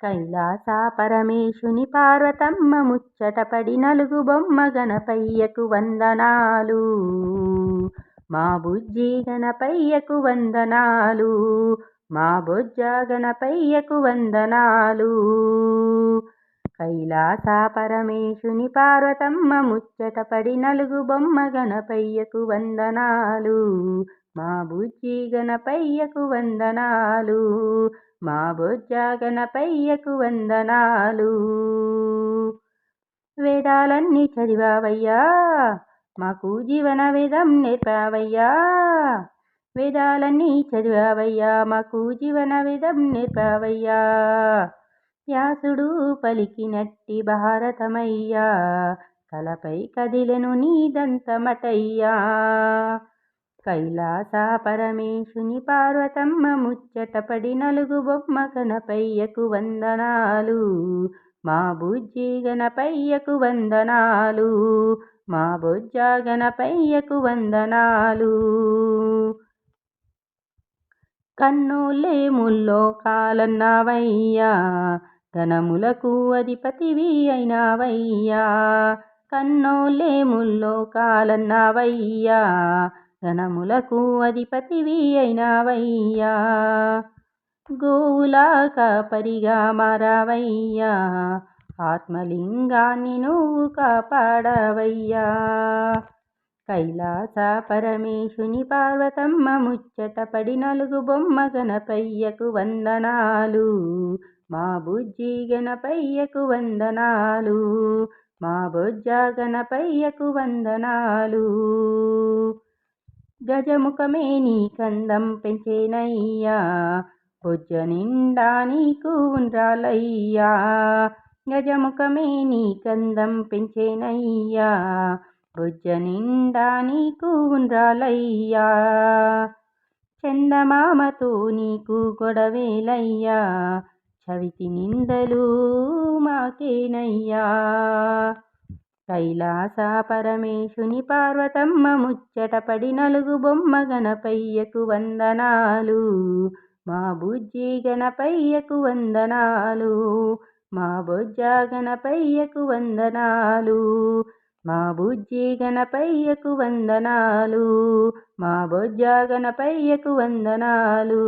కైలాస పరమేశుని పార్వతమ్మ ముచ్చటపడి నలుగు బొమ్మ గణపయ్యకు వందనాలు. మా బుజ్జి గణపయ్యకు వందనాలు. మా బొజ్జ గణపయ్యకు వందనాలు. కైలాస పరమేశుని పార్వతమ్మ ముచ్చటపడి నలుగు బొమ్మ గణపయ్యకు వందనాలు. మా బుజ్జి గణపయ్యకు వందనాలు. మా బొజ్జ గణపయ్యకు వందనాలు. వేదాలన్నీ చదివావయ్యా, మాకు జీవన వేదం నేర్పావయ్యా. వేదాలన్నీ చదివావయ్యా, మాకు జీవన వేదం నేర్పావయ్యా. వ్యాసుడు పలికినట్టి భారతమయ్యా, తలపై కదిలెను నీదంతమటయ్యా. కైలాస పరమేశుని పార్వతమ్మ ముచ్చటపడి నలుగు బొమ్మ గణపయ్యకు వందనాలు. మా బుజ్జి గణపయ్యకు వందనాలు. మా బొజ్జ గణపయ్యకు వందనాలు. కన్నులే ముల్లోకాలన్నావయ్యా, ఘనములకు అధిపతివి అయినావయ్యా. కన్నులే ముల్లోకాలన్నావయ్యా, ఘనములకు అధిపతివి అయినావయ్యా. గోవులా కాపరిగా మారావయ్యా, ఆత్మలింగాన్ని నువ్వు కాపాడవయ్యా. కైలాస పరమేశుని పార్వతమ్మ ముచ్చటపడి నలుగు బొమ్మ గణపయ్యకు వందనాలు. మా బుజ్జి గణపయ్యకు వందనాలు. మా బొజ్జ గణపయ్యకు వందనాలు. గజముఖమే నీ కందం పెంచేనయ్యా, బొజ్జ నిండా నీకు ఉండ్రాలయ్యా. గజముఖమే నీ కందం పెంచేనయ్యా, బొజ్జ నిండా నీకు ఉండ్రాలయ్యా. చందమామతో నీకు గొడవేలయ్యా, చవితి నిందలు మాకేనయ్యా. కైలాస పరమేశుని పార్వతమ్మ ముచ్చటపడి నలుగు బొమ్మ గణపయ్యకు వందనాలు. మా బుజ్జి గణపయ్యకు వందనాలు. మా బొజ్జ గణపయ్యకు వందనాలు. మా బుజ్జి గణపయ్యకు వందనాలు. మా బొజ్జ గణపయ్యకు వందనాలు.